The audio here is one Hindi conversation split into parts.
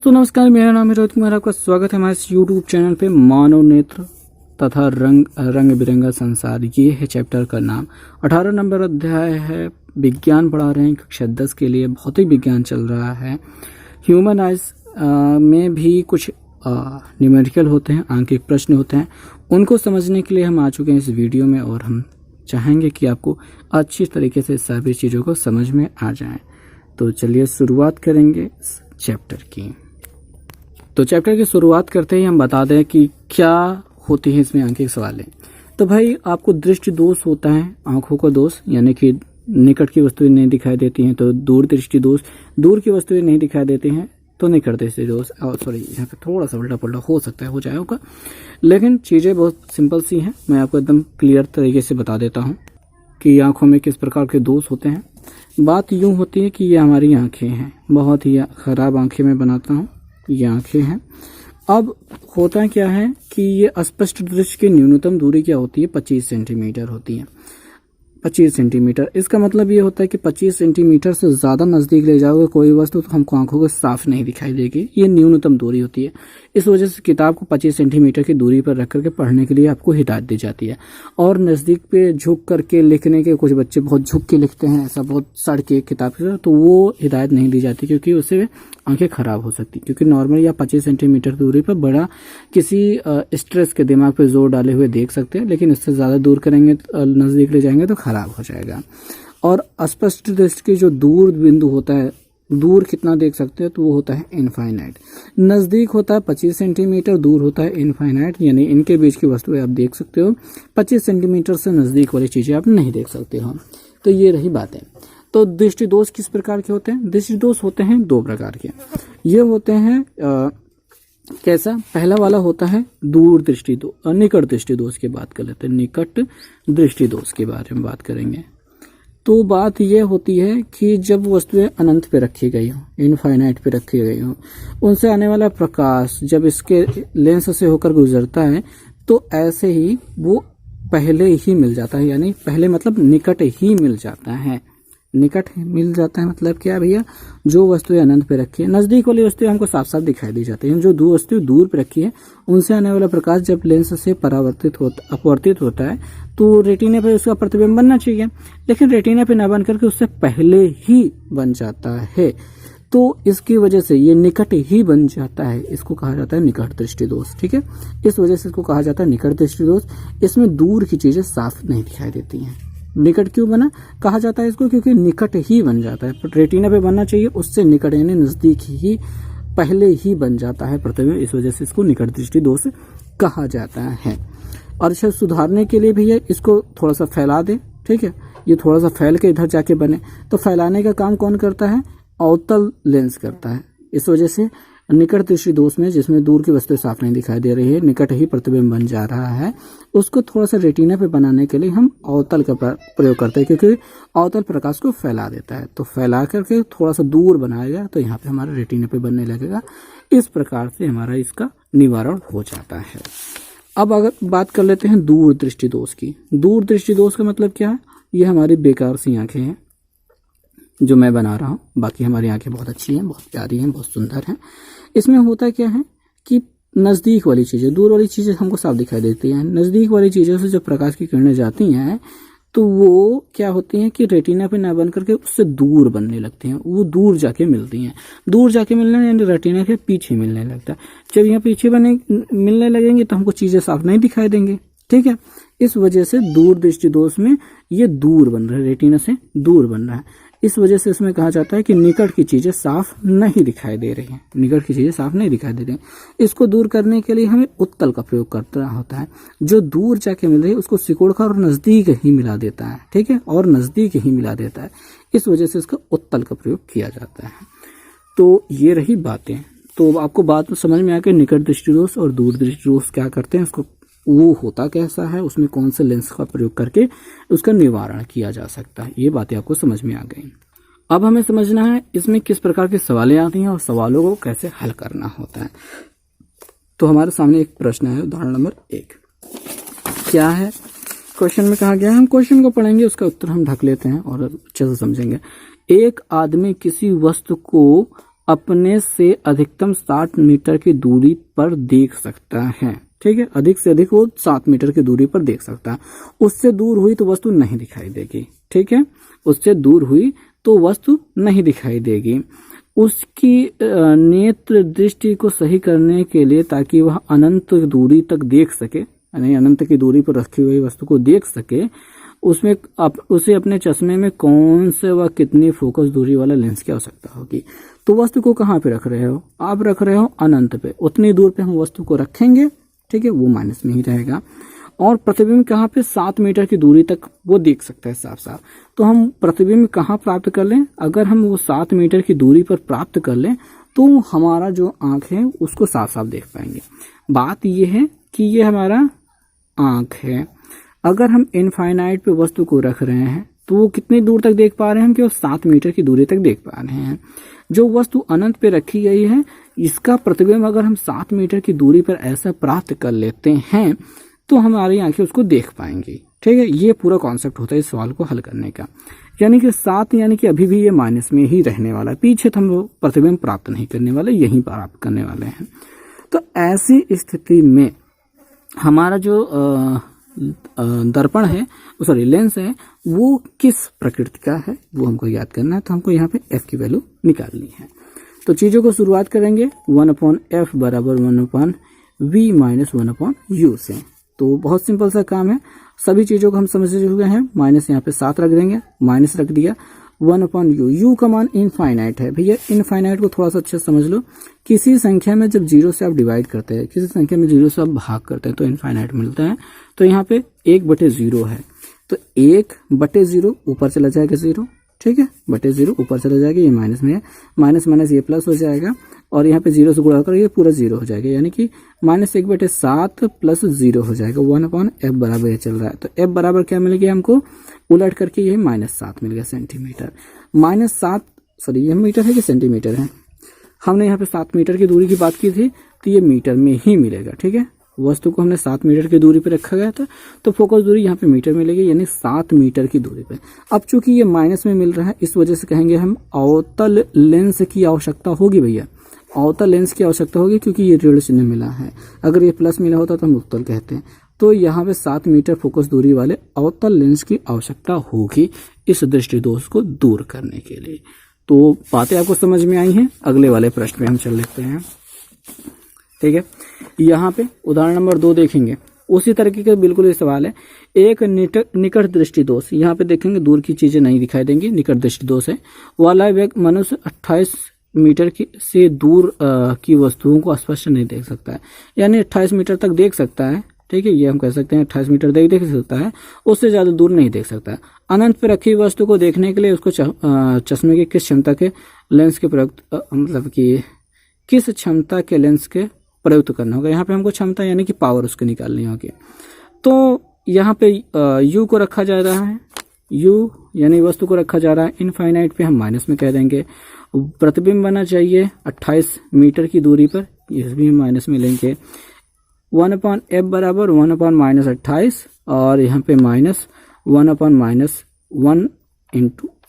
तो नमस्कार, मेरा नाम है रोहित कुमार। आपका स्वागत है हमारे इस यूट्यूब चैनल पे मानव नेत्र तथा रंग बिरंगा संसार। ये है चैप्टर का नाम। 18 नंबर अध्याय है। विज्ञान पढ़ा रहे हैं कक्षा 10 के लिए। भौतिक विज्ञान चल रहा है। ह्यूमन आइज में भी कुछ न्यूमेरिकल होते हैं, आंकिक प्रश्न होते हैं। उनको समझने के लिए हम आ चुके हैं इस वीडियो में, और हम चाहेंगे कि आपको अच्छी तरीके से सभी चीज़ों को समझ में आ जाए। तो चलिए शुरुआत करेंगे इस चैप्टर की। तो चैप्टर की शुरुआत करते ही हम बता दें कि क्या होती है इसमें आंकिक सवालें। तो भाई आपको दृष्टि दोष होता है, आंखों का दोष, यानी कि निकट की वस्तुएं नहीं दिखाई देती हैं तो दूर दृष्टि दोष, दूर की वस्तुएं नहीं दिखाई देती हैं तो निकट दृष्टि दोष। सॉरी, यहाँ पे थोड़ा सा उल्टा पुल्टा हो सकता है, हो जाएगा, लेकिन चीज़ें बहुत सिंपल सी हैं। मैं आपको एकदम क्लियर तरीके से बता देता हूँ कि आंखों में किस प्रकार के दोष होते हैं। बात यूँ होती है कि ये हमारी आंखें हैं, बहुत ही ख़राब आंखें मैं बनाता हूँ, ये आंखें हैं। अब होता क्या है कि ये अस्पष्ट दृश्य की न्यूनतम दूरी क्या होती है, 25 सेंटीमीटर होती है। 25 सेंटीमीटर, इसका मतलब ये होता है कि 25 सेंटीमीटर से ज़्यादा नज़दीक ले जाओगे कोई वस्तु तो हमको आंखों को साफ नहीं दिखाई देगी। ये न्यूनतम दूरी होती है। इस वजह से किताब को 25 सेंटीमीटर की दूरी पर रख करके पढ़ने के लिए आपको हिदायत दी जाती है। और नज़दीक पे झुक करके लिखने के, कुछ बच्चे बहुत झुक के लिखते हैं, ऐसा बहुत सड़ के किताब के, तो वो हिदायत नहीं दी जाती, क्योंकि उससे आंखें खराब हो सकती। क्योंकि नॉर्मली आप 25 सेंटीमीटर दूरी पर बड़ा किसी स्ट्रेस के दिमाग पे जोर डाले हुए देख सकते हैं, लेकिन इससे ज़्यादा दूर करेंगे, नज़दीक ले जाएंगे तो खराब हो जाएगा। और अस्पष्ट दृष्टि की जो दूर बिंदु होता है, दूर कितना देख सकते हैं, तो वो होता है इनफाइनाइट। नज़दीक होता है 25 सेंटीमीटर, दूर होता है इनफाइनाइट, यानी इनके बीच की वस्तुएं आप देख सकते हो। 25 सेंटीमीटर से नज़दीक वाली चीज़ें आप नहीं देख सकते हो। तो ये रही बातें। तो दृष्टि दोष किस प्रकार के होते हैं? दृष्टि दोष होते हैं 2 प्रकार के। ये होते हैं कैसा? पहला वाला होता है दूर दृष्टि दोष, निकट दृष्टि दोष की बात कर लेते हैं। निकट दृष्टि दोष के बारे में बात करेंगे। तो बात यह होती है कि जब वस्तुएं अनंत पे रखी गई हो, इनफाइनाइट पे रखी गई हो, उनसे आने वाला प्रकाश जब इसके लेंस से होकर गुजरता है तो ऐसे ही वो पहले ही मिल जाता है, यानी पहले मतलब निकट ही मिल जाता है। निकट मिल जाता है मतलब क्या भैया? जो वस्तुएं अनंत पे रखी है, नजदीक वाली वस्तुएं हमको साफ साफ दिखाई दी जाती हैं। जो दो वस्तुएं दूर पे रखी है उनसे आने वाला प्रकाश जब लेंस से अपवर्तित होता है तो रेटिना पे उसका प्रतिबिंब बनना चाहिए, लेकिन रेटिना पे न बन करके उससे पहले ही बन जाता है। तो इसकी वजह से ये निकट ही बन जाता है। इसको कहा जाता है निकट दृष्टि दोष। ठीक है, इस वजह से इसको कहा जाता है निकट दृष्टि दोष। इसमें दूर की चीजें साफ नहीं दिखाई देती हैं। निकट क्यों बना कहा जाता है इसको? क्योंकि निकट ही बन जाता है। रेटिना पे बनना चाहिए, उससे निकट यानी नजदीक ही पहले ही बन जाता है प्रतिबिंब। इस वजह से इसको निकट दृष्टि दोष कहा जाता है। और इसे सुधारने के लिए भैया इसको थोड़ा सा फैला दे। ठीक है, ये थोड़ा सा फैल के इधर जाके बने, तो फैलाने का काम कौन करता है? अवतल लेंस करता है। इस वजह से निकट दृष्टि दोष में, जिसमें दूर की वस्तु साफ नहीं दिखाई दे रही है, निकट ही प्रतिबिंब बन जा रहा है, उसको थोड़ा सा रेटिना पे बनाने के लिए हम अवतल का प्रयोग करते हैं, क्योंकि अवतल प्रकाश को फैला देता है। तो फैला करके थोड़ा सा दूर बनाएगा तो यहाँ पे हमारा रेटिना पे बनने लगेगा। इस प्रकार से हमारा इसका निवारण हो जाता है। अब अगर बात कर लेते हैं दूर दृष्टि दोष की। दूर दृष्टि दोष का मतलब क्या है? ये हमारी बेकार सी आंखें हैं जो मैं बना रहा हूँ। बाकी हमारी आंखें बहुत अच्छी हैं, बहुत प्यारी हैं, बहुत सुंदर हैं। इसमें होता क्या है कि नज़दीक वाली चीज़ें, दूर वाली चीज़ें हमको साफ दिखाई देती हैं। नज़दीक वाली चीज़ों से जब प्रकाश की किरणें जाती हैं तो वो क्या होती हैं कि रेटिना पे ना बन करके उससे दूर बनने लगती हैं। वो दूर जाके मिलती हैं। दूर जाके मिलने यानी रेटिना के पीछे मिलने लगता है। जब यहाँ पीछे मिलने लगेंगे तो हमको चीज़ें साफ नहीं दिखाई देंगे। ठीक है, इस वजह से दूर दृष्टि दोष में ये दूर बन रहा है, रेटिना से दूर बन रहा है। इस वजह से इसमें कहा जाता है कि निकट की चीजें साफ नहीं दिखाई दे रही हैं। निकट की चीजें साफ नहीं दिखाई दे रही हैं। इसको दूर करने के लिए हमें उत्तल का प्रयोग करना होता है। जो दूर जाके मिल रही है उसको सिकोड़ कर और नजदीक ही मिला देता है। ठीक है, और नजदीक ही मिला देता है। इस वजह से इसका उत्तल का प्रयोग किया जाता है। तो ये रही बातें। तो आपको बात समझ में आ गई निकट दृष्टि दोष और दूर दृष्टि दोष क्या करते हैं, उसको वो होता कैसा है, उसमें कौन से लेंस का प्रयोग करके उसका निवारण किया जा सकता है। ये बातें आपको समझ में आ गई। अब हमें समझना है इसमें किस प्रकार की सवालें आती हैं और सवालों को कैसे हल करना होता है। तो हमारे सामने एक प्रश्न है, उदाहरण नंबर 1। क्या है क्वेश्चन में कहा गया है? हम क्वेश्चन को पढ़ेंगे, उसका उत्तर हम ढक लेते हैं और अच्छे से समझेंगे। एक आदमी किसी वस्तु को अपने से अधिकतम 60 मीटर की दूरी पर देख सकता है। ठीक है, अधिक से अधिक वो 7 मीटर की दूरी पर देख सकता है। उससे दूर हुई तो वस्तु नहीं दिखाई देगी। ठीक है, उससे दूर हुई तो वस्तु नहीं दिखाई देगी। उसकी नेत्र दृष्टि को सही करने के लिए, ताकि वह अनंत दूरी तक देख सके, यानी अनंत की दूरी पर रखी हुई वस्तु को देख सके, उसमें उसे अपने चश्मे में कौन से व कितनी फोकस दूरी वाला लेंस की आवश्यकता होगी। तो वस्तु को कहाँ पे रख रहे हो आप? रख रहे हो अनंत पे। उतनी दूर पे हम वस्तु को रखेंगे। ठीक है, वो माइनस में ही रहेगा। और प्रतिबिंब कहाँ पे? 7 मीटर की दूरी तक वो देख सकता है साफ साफ। तो हम प्रतिबिंब कहाँ प्राप्त कर लें? अगर हम वो 7 मीटर की दूरी पर प्राप्त कर लें तो हमारा जो आंख है उसको साफ साफ देख पाएंगे। बात ये है कि ये हमारा आंख है। अगर हम इनफाइनाइट पे वस्तु को रख रहे हैं तो वो कितनी दूर तक देख पा रहे हैं? हम केवल 7 मीटर की दूरी तक देख पा रहे हैं। जो वस्तु अनंत पे रखी गई है, इसका प्रतिबिंब अगर हम 7 मीटर की दूरी पर ऐसा प्राप्त कर लेते हैं तो हमारी आंखें उसको देख पाएंगी। ठीक है, ये पूरा कॉन्सेप्ट होता है इस सवाल को हल करने का। यानी कि 7 यानी कि अभी भी ये माइनस में ही रहने वाला है। पीछे तो हम लोग प्रतिबिंब प्राप्त नहीं करने वाले, यहीं प्राप्त करने वाले हैं। तो ऐसी स्थिति में हमारा जो दर्पण है, सॉरी लेंस है, वो किस प्रकृति का है वो हमको याद करना है। तो हमको यहाँ पे f की वैल्यू निकालनी है। तो चीज़ों को शुरुआत करेंगे 1/f बराबर 1/v माइनस 1/u से। तो बहुत सिंपल सा काम है, सभी चीज़ों को हम समझ चुके हैं। माइनस यहाँ पे 7 रख देंगे, माइनस रख दिया 1/u। u का मान इनफाइनाइट है भैया। इनफाइनाइट को थोड़ा सा अच्छे से समझ लो। किसी संख्या में जब 0 से आप डिवाइड करते हैं, किसी संख्या में 0 से आप भाग करते हैं तो इनफाइनाइट मिलता है। तो यहाँ पे 1/0 है, तो 1/0 ऊपर चला जाएगा 0। ठीक है, बटे 0 ऊपर चला जाएगा, ये माइनस में है, माइनस माइनस ये प्लस हो जाएगा, और यहाँ पे 0 से गुणा कर ये पूरा 0 हो जाएगा, यानी कि -1/7 प्लस 0 हो जाएगा। 1/f बराबर ये चल रहा है। तो f बराबर क्या मिल गया हमको? उलट करके ये -7 मिल गया सेंटीमीटर। -7 सॉरी ये मीटर है कि सेंटीमीटर है? हमने यहाँ पे 7 मीटर की दूरी की बात की थी, तो ये मीटर में ही मिलेगा। ठीक है, वस्तु को हमने 7 मीटर की दूरी पे रखा गया था, तो फोकस दूरी यहाँ पे मीटर में मिलेगी, यानी 7 मीटर की दूरी पे। अब चूंकि ये माइनस में मिल रहा है, इस वजह से कहेंगे हम अवतल लेंस की आवश्यकता होगी भैया। अवतल लेंस की आवश्यकता होगी क्योंकि ये ऋण चिन्ह मिला है। अगर ये प्लस मिला होता तो हम उत्तल कहते हैं। तो यहाँ पे 7 मीटर फोकस दूरी वाले अवतल लेंस की आवश्यकता होगी इस दृष्टि दोष को दूर करने के लिए। तो बातें आपको समझ में आई हैं। अगले वाले प्रश्न में हम चल लेते हैं। ठीक है, यहाँ पे उदाहरण नंबर 2 देखेंगे, उसी तरीके का बिल्कुल ये सवाल है। एक निकट दृष्टि दोष, यहाँ पे देखेंगे दूर की चीजें नहीं दिखाई देंगी, निकट दृष्टि दोष है वाला व्यक्ति मनुष्य 28 मीटर से दूर की वस्तुओं को स्पष्ट नहीं देख सकता है, यानी 28 मीटर तक देख सकता है। ठीक है, ये हम कह सकते हैं 28 मीटर देख सकता है, उससे ज्यादा दूर नहीं देख सकता है। अनंत पर रखी वस्तु को देखने के लिए उसको चश्मे की किस क्षमता के लेंस के प्रयुक्त मतलब कि किस क्षमता के लेंस के प्रयुक्त करना होगा। यहाँ पे हमको क्षमता यानी कि पावर उसको निकालनी होगी। तो यहाँ पे u को रखा जा रहा है, u यानी वस्तु को रखा जा रहा है। इनफाइनाइट पे हम माइनस में कह देंगे। प्रतिबिंब बना चाहिए 28 मीटर की दूरी पर, ये भी माइनस में लेंगे। 1/f बराबर 1/-28 और यहाँ पे -1/-1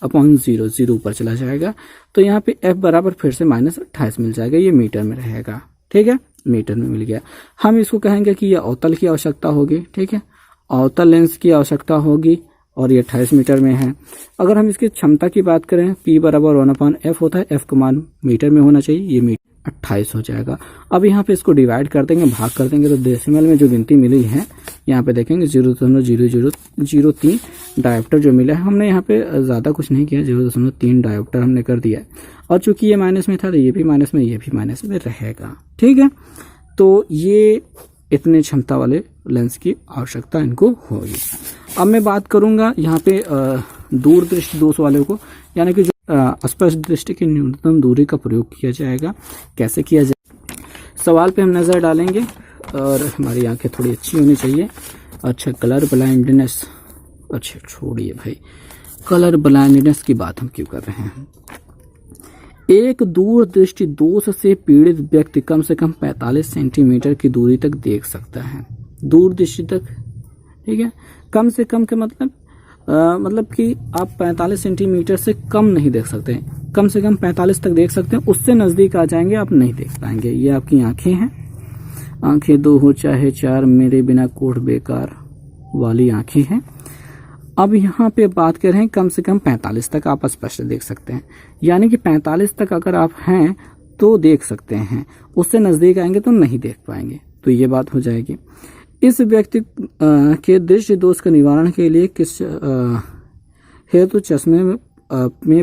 × 0 ऊपर चला जाएगा। तो यहाँ पे f बराबर फिर से -28 मिल जाएगा, ये मीटर में रहेगा। ठीक है, मीटर में मिल गया। हम इसको कहेंगे कि यह अवतल की आवश्यकता होगी। ठीक है, अवतल लेंस की आवश्यकता होगी और ये 28 मीटर में है। अगर हम इसकी क्षमता की बात करें, P बराबर 1/f होता है, f का मान मीटर में होना चाहिए, ये 28 हो जाएगा। अब यहाँ पे इसको डिवाइड कर देंगे, भाग कर देंगे, तो डेसिमल में जो गिनती मिली है यहाँ पे देखेंगे 0.0003 डायोप्टर जो मिला है। हमने यहाँ पे ज़्यादा कुछ नहीं किया, 0.3 डायोप्टर हमने कर दिया है। और चूंकि ये माइनस में था तो ये भी माइनस में, ये भी माइनस में रहेगा। ठीक है, तो ये इतने क्षमता वाले लेंस की आवश्यकता इनको होगी। अब मैं बात करूंगा यहाँ पे दूर दृष्टि दोष वाले को, यानी कि जो स्पष्ट दृष्टि की न्यूनतम दूरी का प्रयोग किया जाएगा। कैसे किया जाए, सवाल पे हम नजर डालेंगे और हमारी आंखें थोड़ी अच्छी होनी चाहिए। अच्छा, कलर ब्लाइंडनेस, अच्छा छोड़िए भाई, कलर ब्लाइंडनेस की बात हम क्यों कर रहे हैं। एक दूर दृष्टि दोष से पीड़ित व्यक्ति कम से कम 45 सेंटीमीटर की दूरी तक देख सकता है। दूर दृष्टि तक, ठीक है, कम से कम के मतलब मतलब कि आप 45 सेंटीमीटर से कम नहीं देख सकते हैं, कम से कम 45 तक देख सकते हैं, उससे नज़दीक आ जाएंगे आप नहीं देख पाएंगे। ये आपकी आंखें हैं, आंखें 2 हो चाहे 4, मेरे बिना कोट बेकार वाली आंखें हैं। अब यहाँ पे बात कर रहे हैं कम से कम 45 तक आप स्पष्ट देख सकते हैं, यानी कि 45 तक अगर आप हैं तो देख सकते हैं, उससे नज़दीक आएंगे तो नहीं देख पाएंगे। तो ये बात हो जाएगी। इस व्यक्ति के दृष्टि दोष का निवारण के लिए किस हेतु चश्मे में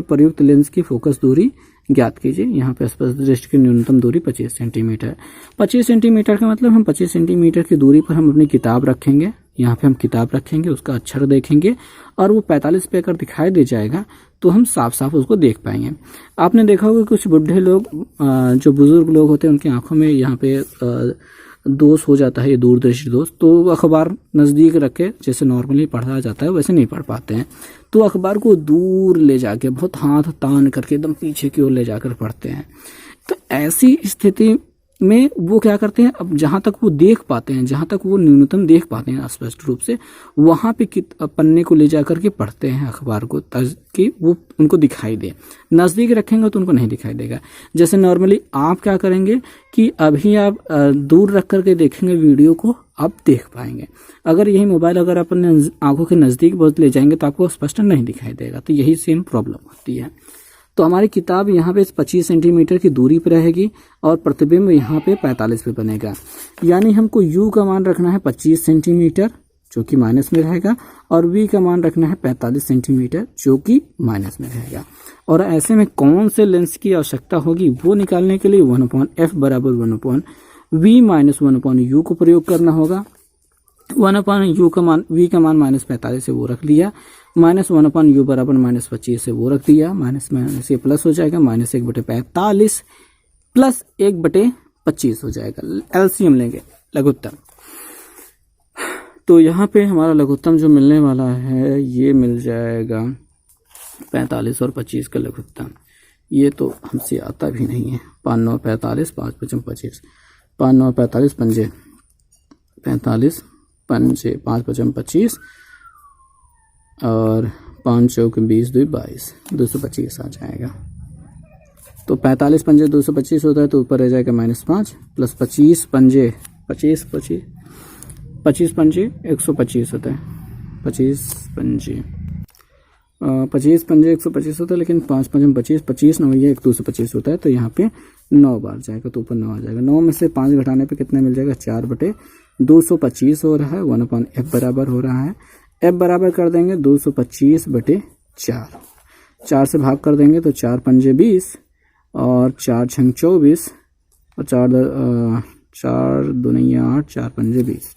प्रयुक्त लेंस की फोकस दूरी ज्ञात कीजिए। यहाँ पे स्पष्ट दृष्टि की न्यूनतम दूरी 25 सेंटीमीटर। 25 सेंटीमीटर का मतलब हम 25 सेंटीमीटर की दूरी पर हम अपनी किताब रखेंगे, यहाँ पे हम किताब रखेंगे, उसका अक्षर देखेंगे और वो 45 पे अगर दिखाई दे जाएगा तो हम साफ साफ उसको देख पाएंगे। आपने देखा होगा कुछ बुढ़े लोग, जो बुजुर्ग लोग होते हैं, उनकी आंखों में यहाँ पे दोष हो जाता है, ये दूरदृष्टि दोष। तो वो अखबार नज़दीक रख के जैसे नॉर्मली पढ़ा जाता है वैसे नहीं पढ़ पाते हैं, तो अखबार को दूर ले जाके बहुत हाथ तान करके एकदम पीछे की ओर ले जाकर पढ़ते हैं। तो ऐसी स्थिति में वो क्या करते हैं, अब जहां तक वो देख पाते हैं, जहां तक वो न्यूनतम देख पाते हैं स्पष्ट रूप से, वहां पे पन्ने को ले जाकर के पढ़ते हैं अखबार को, ताकि वो उनको दिखाई दे। नज़दीक रखेंगे तो उनको नहीं दिखाई देगा। जैसे नॉर्मली आप क्या करेंगे कि अभी आप दूर रख करके देखेंगे वीडियो को, आप देख पाएंगे। अगर यही मोबाइल अगर अपने आंखों के नज़दीक बहुत ले जाएंगे तो आपको स्पष्ट नहीं दिखाई देगा। तो यही सेम प्रॉब्लम होती है। तो हमारी किताब यहाँ पे 25 सेंटीमीटर की दूरी पर रहेगी और प्रतिबिंब यहाँ पे 45 पे बनेगा। यानी हमको U का मान रखना है 25 सेंटीमीटर जो कि माइनस में रहेगा, और V का मान रखना है 45 सेंटीमीटर जो कि माइनस में रहेगा। और ऐसे में कौन से लेंस की आवश्यकता होगी वो निकालने के लिए 1/f बराबर 1/v माइनस 1/u को प्रयोग करना होगा। 1/u का मान, V का मान -45 से वो रख लिया, -1/u बराबर -25 से वो रख दिया, माइनस माइनस ये प्लस हो जाएगा, -1/45 प्लस 1/25 हो जाएगा। एलसीएम लेंगे, लघुत्तम। तो यहाँ पे हमारा लघुत्तम जो मिलने वाला है ये मिल जाएगा 45 और 25 का लघुत्तम। ये तो हमसे आता भी नहीं है। 5 9 45, 5 5 25, 5 9 45 पंजे 45 पंजे 5 5 25 और 5 चौक 20 2 22, 225 आ जाएगा। तो 45 पंजे 225 होता है तो ऊपर रह जाएगा -5 प्लस 25 पंजे 25 पंजे 125 होता है। 25 पंजे 125 होता है, लेकिन 5 5 25, 25 9 ये 225 होता है। तो यहाँ पे 9 बार जाएगा तो ऊपर 9 आ जाएगा। 9 में से 5 घटाने पे कितना मिल जाएगा, 4/225 हो रहा है। 1/f बराबर हो रहा है, f बराबर कर देंगे 225/4, 4 से भाग कर देंगे तो 4 पंजे 20 और 4 छंग 24 और 4 दूनी 8, 4 पंजे 20।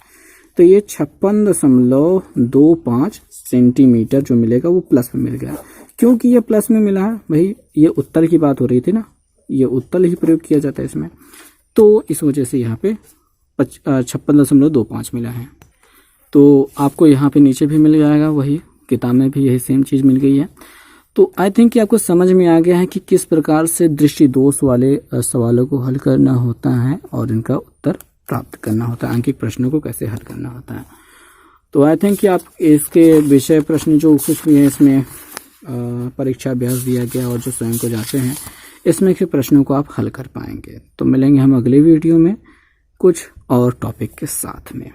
तो ये 56.25 सेंटीमीटर जो मिलेगा वो प्लस में मिल गया। क्योंकि ये प्लस में मिला है भाई, ये उत्तर की बात हो रही थी ना, ये उत्तर ही प्रयोग किया जाता है इसमें, तो इस वजह से यहाँ पे 56.25 मिला है। तो आपको यहाँ पे नीचे भी मिल जाएगा, वही किताब में भी यही सेम चीज़ मिल गई है। तो आई थिंक कि आपको समझ में आ गया है कि किस प्रकार से दृष्टि दोष वाले सवालों को हल करना होता है और इनका उत्तर प्राप्त करना होता है, आंकिक प्रश्नों को कैसे हल करना होता है। तो आई थिंक कि आप इसके विषय प्रश्न जो कुछ भी है इसमें परीक्षा अभ्यास दिया गया और जो स्वयं को जांचे हैं, इसमें के प्रश्नों को आप हल कर पाएंगे। तो मिलेंगे हम अगले वीडियो में कुछ और टॉपिक के साथ में।